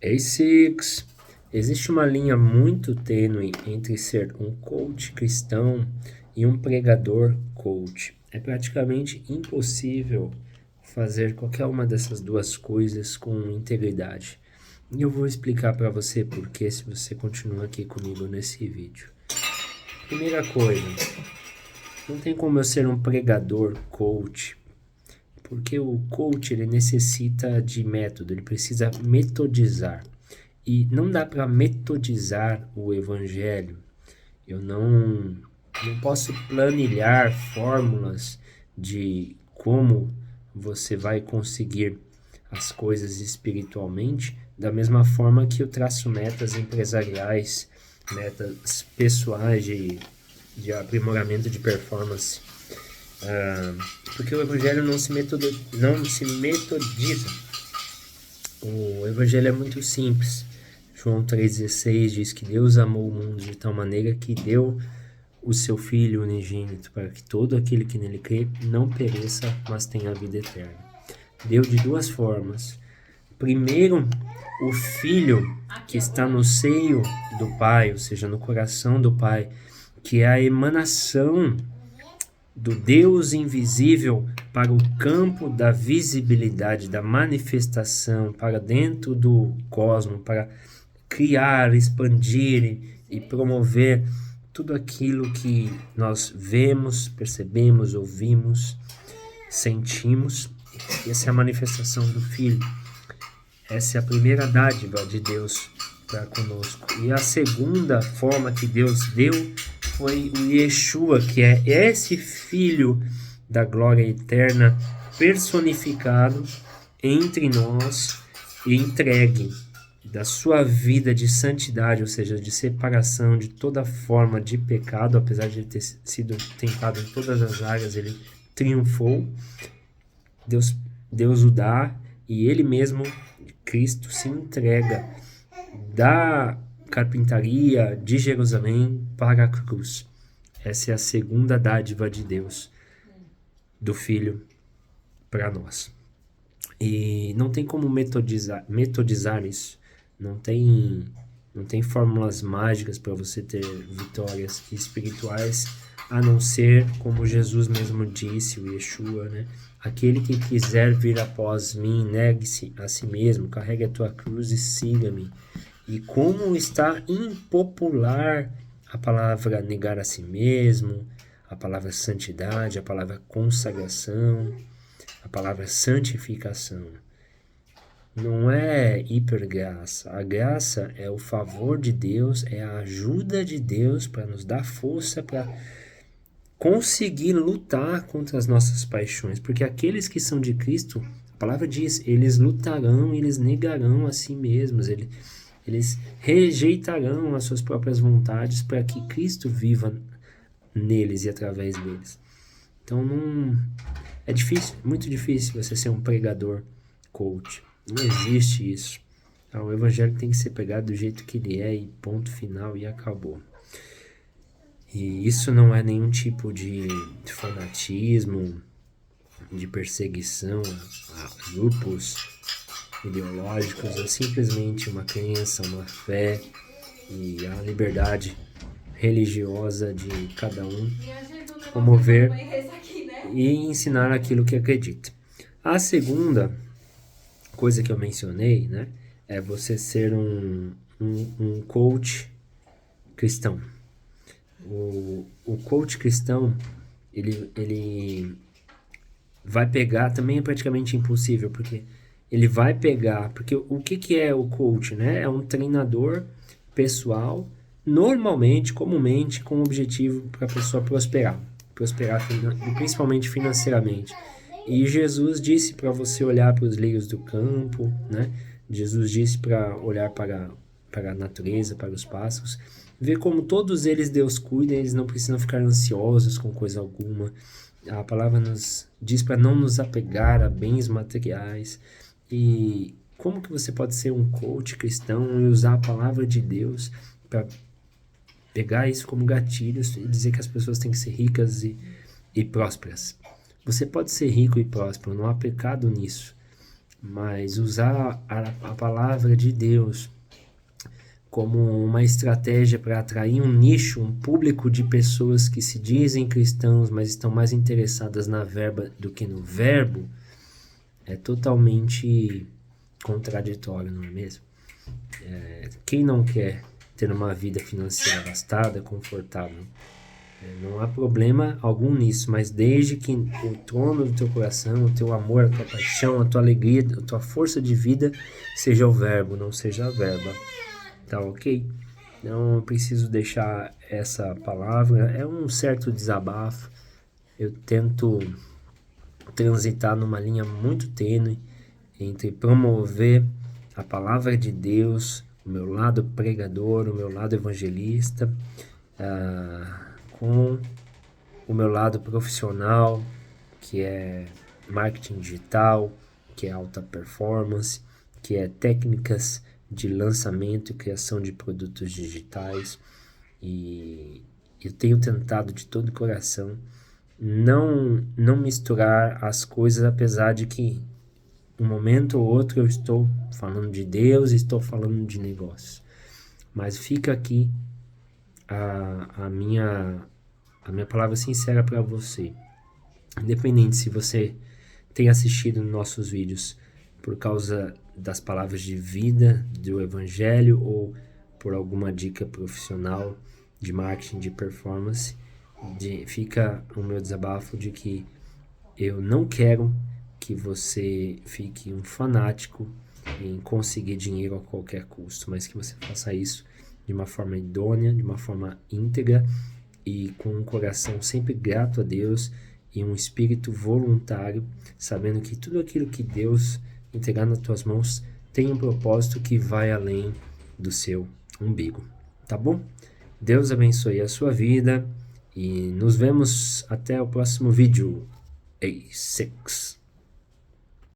A6. Existe uma linha muito tênue entre ser um coach cristão e um pregador coach. É praticamente impossível fazer qualquer uma dessas duas coisas com integridade. E eu vou explicar para você por que se você continua aqui comigo nesse vídeo. Primeira coisa, não tem como eu ser um pregador coach, porque o coach ele necessita de método, ele precisa metodizar. E não dá para metodizar o evangelho. Eu não posso planilhar fórmulas de como você vai conseguir as coisas espiritualmente, da mesma forma que eu traço metas empresariais, metas pessoais de aprimoramento de performance. Porque o evangelho não se metodiza. O evangelho é muito simples. João 3,16 diz que Deus amou o mundo de tal maneira que deu o seu Filho unigênito para que todo aquele que nele crê não pereça, mas tenha a vida eterna. Deu de duas formas. Primeiro, o Filho que está no seio do Pai, ou seja, no coração do Pai, que é a emanação do Deus invisível para o campo da visibilidade, da manifestação, para dentro do cosmos, para criar, expandir e promover tudo aquilo que nós vemos, percebemos, ouvimos, sentimos. Essa é a manifestação do Filho. Essa é a primeira dádiva de Deus para conosco. E a segunda forma que Deus deu foi o Yeshua, que é esse Filho da glória eterna personificado entre nós e entregue da sua vida de santidade, ou seja, de separação de toda forma de pecado, apesar de ele ter sido tentado em todas as áreas, ele triunfou. Deus o dá e ele mesmo, Cristo, se entrega da carpintaria de Jerusalém para a cruz. Essa é a segunda dádiva de Deus, do Filho para nós. E não tem como metodizar isso. Não tem fórmulas mágicas para você ter vitórias espirituais, a não ser, como Jesus mesmo disse, o Yeshua, né? Aquele que quiser vir após mim, negue-se a si mesmo, carregue a tua cruz e siga-me. E como está impopular a palavra negar a si mesmo, a palavra santidade, a palavra consagração, a palavra santificação. Não é hipergraça. A graça é o favor de Deus, é a ajuda de Deus para nos dar força para conseguir lutar contra as nossas paixões. Porque aqueles que são de Cristo, a palavra diz, eles lutarão, eles negarão a si mesmos, eles rejeitarão as suas próprias vontades para que Cristo viva neles e através deles. Então é difícil, muito difícil você ser um pregador coach. Não existe isso. O evangelho tem que ser pregado do jeito que ele é e ponto final e acabou. E isso não é nenhum tipo de fanatismo, de perseguição a grupos ideológicos, é simplesmente uma crença, uma fé e a liberdade religiosa de cada um promover e ensinar aquilo que acredita. A segunda coisa que eu mencionei, né, é você ser um coach cristão. O coach cristão, ele vai pegar, também é praticamente impossível, porque ele vai pegar, porque o que é o coach, né? É um treinador pessoal, normalmente, comumente, com o objetivo para a pessoa prosperar principalmente financeiramente. E Jesus disse para você olhar para os lírios do campo, né? Jesus disse para olhar para a natureza, para os pássaros, ver como todos eles Deus cuida, eles não precisam ficar ansiosos com coisa alguma. A palavra nos diz para não nos apegar a bens materiais. E como que você pode ser um coach cristão e usar a palavra de Deus para pegar isso como gatilhos e dizer que as pessoas têm que ser ricas e prósperas? Você pode ser rico e próspero, não há pecado nisso. mas usar a palavra de Deus como uma estratégia para atrair um nicho, um público de pessoas que se dizem cristãos, mas estão mais interessadas na verba do que no verbo, é totalmente contraditório, não é mesmo? Quem não quer ter uma vida financeira abastada, confortável? Não há problema algum nisso, mas desde que o trono do teu coração, o teu amor, a tua paixão, a tua alegria, a tua força de vida seja o verbo, não seja a verba. Tá ok? Então eu preciso deixar essa palavra, é um certo desabafo. Eu tento transitar numa linha muito tênue entre promover a palavra de Deus, o meu lado pregador, o meu lado evangelista, com o meu lado profissional, que é marketing digital, que é alta performance, que é técnicas de lançamento e criação de produtos digitais. E eu tenho tentado de todo o coração não misturar as coisas, apesar de que um momento ou outro eu estou falando de Deus, estou falando de negócios. Mas fica aqui a minha palavra sincera para você. Independente se você tem assistido nossos vídeos por causa das palavras de vida do Evangelho ou por alguma dica profissional de marketing, de performance, fica o meu desabafo de que eu não quero que você fique um fanático em conseguir dinheiro a qualquer custo, mas que você faça isso de uma forma idônea, de uma forma íntegra e com um coração sempre grato a Deus e um espírito voluntário, sabendo que tudo aquilo que Deus entregar nas tuas mãos tem um propósito que vai além do seu umbigo, tá bom? Deus abençoe a sua vida e nos vemos até o próximo vídeo. A6